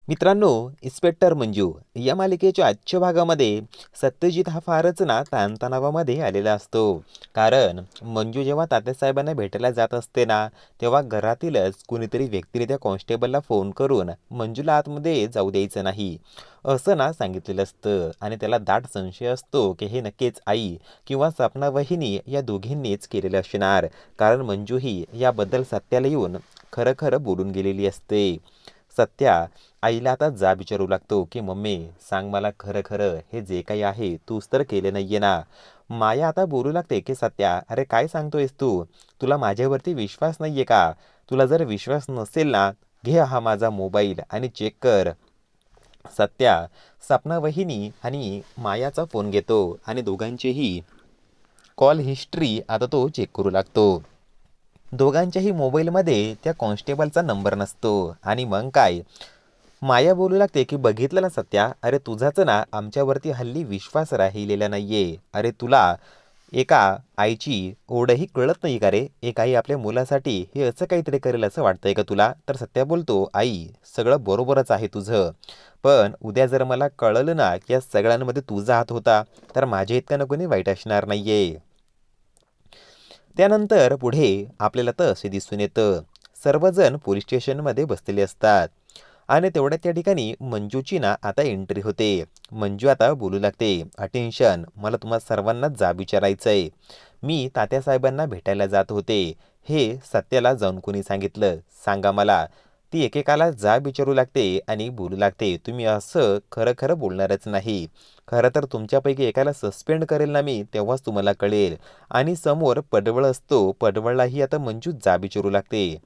मित्रांनो, इन्स्पेक्टर मंजू या मालिकेच्या आजच्या भागामध्ये सत्यजित हा फारच ना ताणतणावामध्ये आलेला असतो. कारण मंजू जेव्हा तात्यासाहेबांना भेटायला जात असते ना, तेव्हा घरातीलच कुणीतरी व्यक्तीने त्या कॉन्स्टेबलला फोन करून मंजूला आतमध्ये जाऊ द्यायचं नाही असं ना सांगितलेलं असतं. आणि त्याला दाट संशय असतो की हे नक्कीच आई किंवा सपना वहिनी या दोघींनीच केलेलं असणार. कारण मंजू ही याबद्दल सत्याला येऊन खरं खरं बोलून गेलेली असते. सत्या आईला आता जाब विचारू लागतो की मम्मी, सांग मला खरं खरं, हे जे काही आहे तूच तर केले नाहीये ना. माया आता बोलू लागते की सत्या, अरे काय सांगतोयस तू? तुला माझ्यावरती विश्वास नाहीये का? तुला जर विश्वास नसेल ना, घे हा माझा मोबाईल आणि चेक कर. सत्या सपना वहिनी आणि मायाचा फोन घेतो आणि दोघांचेही कॉल हिस्ट्री आता तो चेक करू लागतो. दोघांच्याही मोबाईलमध्ये त्या कॉन्स्टेबलचा नंबर नसतो. आणि मग काय, माया बोलू लागते की बघितलं ना सत्या, अरे तुझाच ना आमच्यावरती हल्ली विश्वास राहिलेला नाहीये. अरे तुला एका आईची ओढही कळत नाही का रे? एक आई आपल्या मुलासाठी हे असं काहीतरी करेल असं वाटतंय का तुला? तर सत्या बोलतो, आई सगळं बरोबरच आहे तुझं, पण उद्या जर मला कळलं ना की या सगळ्यांमध्ये तुझा हात होता, तर माझ्या इतकं कोणी वाईट असणार नाहीये. त्यानंतर पुढे आपल्याला तर असे दिसून येतं, सर्वजण पोलीस स्टेशनमध्ये बसलेले असतात. आणि तेवढ्या त्या ठिकाणी मंजूची ना आता एंट्री होते. मंजू आता बोलू लागते, अटेन्शन, मला तुम्हा सर्वांना जाब विचारायचं आहे. मी तात्यासाहेबांना भेटायला जात होते, हे सत्याला जाऊन कोणी सांगितलं सांगा मला. ती एकेकाला जाब विचारू लागते आणि बोलू लागते, तुम्ही असं खरं खरं बोलणारच नाही. खरं तर तुमच्यापैकी एकाला सस्पेंड करेल ना मी, तेव्हाच तुम्हाला कळेल. आणि समोर पडवळ असतो, पडवळलाही आता मंजू जाब विचारू लागते,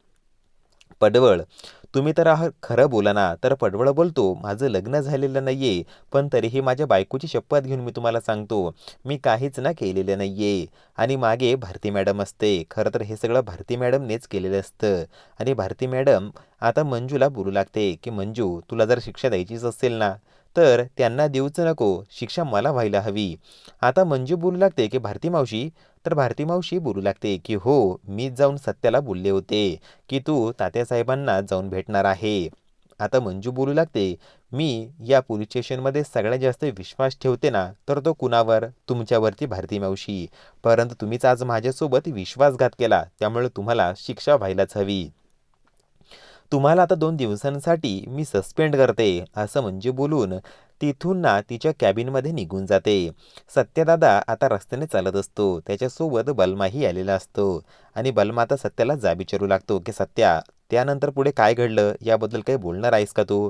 पडवळ, तुम्ही तर खरं बोला ना. तर पडवळ बोलतो, माझं लग्न झालेलं नाहीये, पण तरीही माझ्या बायकोची शपथ घेऊन मी तुम्हाला सांगतो, मी काहीच ना केलेलं नाहीये. आणि मागे भारती मॅडम असते, खरं तर हे सगळं भारती मॅडमनेच केलेलं असतं. आणि भारती मॅडम आता मंजूला बोलू लागते की मंजू, तुला जर शिक्षा द्यायचीच असेल ना, तर त्यांना देऊच नको, शिक्षा मला व्हायला हवी. आता मंजू बोलू लागते की भारती मावशी, तर भारती मावशी बोलू लागते की हो, मीच जाऊन सत्याला बोलले होते की तू तात्यासाहेबांना जाऊन भेटणार आहे. आता मंजू बोलू लागते, मी या पोलीस स्टेशनमध्ये सगळ्यात जास्त विश्वास ठेवते ना, तर तो कुणावर? तुमच्यावरती भारती मावशी. परंतु तुम्हीच आज माझ्यासोबत विश्वासघात केला, त्यामुळे तुम्हाला शिक्षा व्हायलाच हवी. तुम्हाला आता 2 दिवसांसाठी मी सस्पेंड करते, असं म्हणजे बोलून तिथून ना तिच्या कॅबिनमध्ये निघून जाते. सत्यदादा आता रस्त्याने चालत असतो, त्याच्यासोबत बलमाही आलेला असतो. आणि बलमा आता सत्याला जाब विचारू लागतो की सत्या, त्यानंतर पुढे काय घडलं याबद्दल काही बोलणार आहेस का तू?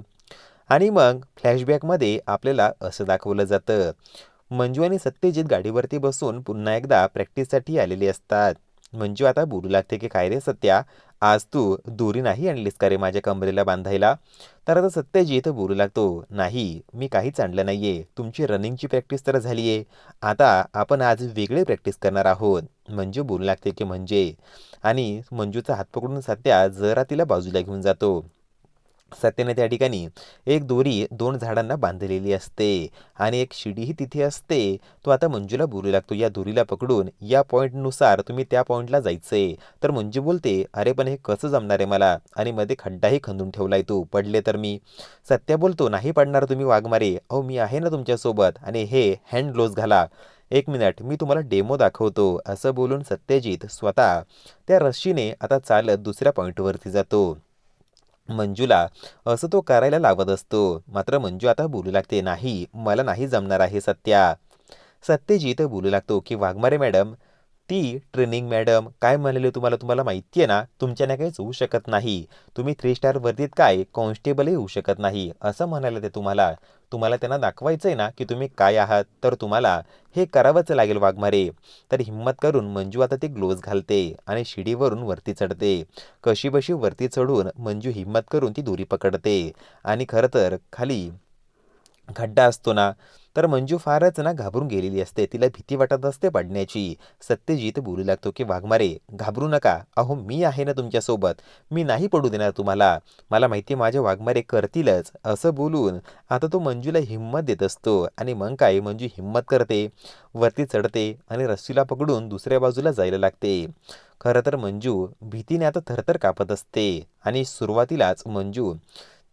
आणि मग फ्लॅशबॅकमध्ये आपल्याला असं दाखवलं जातं, मंजू आणि सत्यजित गाडीवरती बसून पुन्हा एकदा प्रॅक्टिससाठी आलेले असतात. मंजू आता बोलू लागते की काय रे सत्या, आज तू दोरी नाही आणलीस का रे माझ्या कमरेला बांधायला? तर आता सत्यजित बोलू लागतो, नाही मी काहीच आणलं नाहीये, तुमची रनिंगची प्रॅक्टिस तर झाली आहे, आता आपण आज वेगळी प्रॅक्टिस करणार आहोत. मंजू बोलू लागते की म्हणजे? आणि मंजूचा हात पकडून सत्या जरा तिला बाजूला घेऊन जातो. सत्याने त्या ठिकाणी एक दोरी 2 झाडांना बांधलेली असते आणि एक शिडीही तिथे असते. तो आता मंजूला बोलू लागतो, या दोरीला पकडून या पॉईंटनुसार तुम्ही त्या पॉईंटला जायचंय. तर मंजू बोलते, अरे पण हे कसं जमणार आहे मला, आणि मध्ये खड्डाही खंदून ठेवलाय तू, पडले तर मी? सत्या बोलतो, नाही पडणार तुम्ही वाघमारे, अहो मी आहे ना तुमच्यासोबत, आणि हे हँड ग्लोव्ज घाला, 1 मिनिट मी तुम्हाला डेमो दाखवतो. असं बोलून सत्यजित स्वतः त्या रस्सीने आता चालत दुसऱ्या पॉईंटवरती जातो. मंजूला असं तो करायला लावत असतो, मात्र मंजू आता बोलू लागते, नाही मला नाही जमणार आहे सत्या. सत्यजित बोलू लागतो की वाघमारे मॅडम, ती ट्रेनिंग मॅडम काय म्हणाले तुम्हाला, तुम्हाला माहिती आहे ना, तुमच्याने काहीच होऊ शकत नाही. तुम्ही 3 स्टार वर्दीत काय कॉन्स्टेबलही होऊ शकत नाही असं म्हणाले ते तुम्हाला. तुम्हाला त्यांना दाखवायचं आहे ना की तुम्ही काय आहात, तर तुम्हाला हे करावंच लागेल वाघमारे. तर हिंमत करून मंजू आता ते ग्लोव्ज घालते आणि शिडीवरून वरती चढते. कशीबशी वरती चढून मंजू हिंमत करून ती दोरी पकडते. आणि खरं तर खाली खड्डा असतो ना, तर मंजू फारच ना घाबरून गेलेली असते, तिला भीती वाटत असते पडण्याची. सत्यजित बोलू लागतो की वाघमारे घाबरू नका, अहो मी आहे ना तुमच्यासोबत, मी नाही पडू देणार तुम्हाला, मला माहिती माझे वाघमारे करतीलच. असं बोलून आता तो मंजूला हिंमत देत असतो. आणि मग काय, मंजू हिंमत करते, वरती चढते आणि रस्सीला पकडून दुसऱ्या बाजूला जायला लागते. खरं तर मंजू भीतीने आता थरथर कापत असते. आणि सुरुवातीलाच मंजू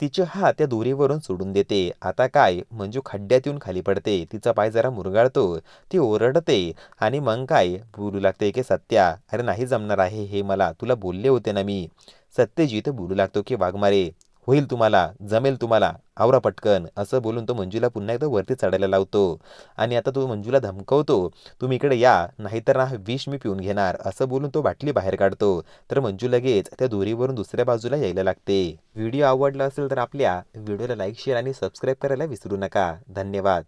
तिचे हात त्या दोरीवरून सोडून देते. आता काय, मंजू खड्ड्यात येऊन खाली पडते. तिचा पाय जरा मुरगाळतो. ती ओरडते आणि मग काय बोलू लागते की सत्या, अरे नाही जमणार आहे हे मला. तुला बोलले होते ना मी. सत्यजित बोलू लागतो की वाघमारे, होईल तुम्हाला, जमेल तुम्हाला, आवरा पटकन. असं बोलून तो मंजूला पुन्हा एकदा वरती चढायला लावतो. आणि आता तो मंजूला धमकवतो, तुम्ही इकडे या, नाहीतर ना विष मी पिऊन घेणार. असं बोलून तो बाटली बाहेर काढतो. तर मंजू लगेच त्या दोरीवरून दुसऱ्या बाजूला यायला लागते. व्हिडिओ आवडला असेल तर आपल्या व्हिडिओला लाईक, शेअर आणि सबस्क्राईब करायला विसरू नका. धन्यवाद.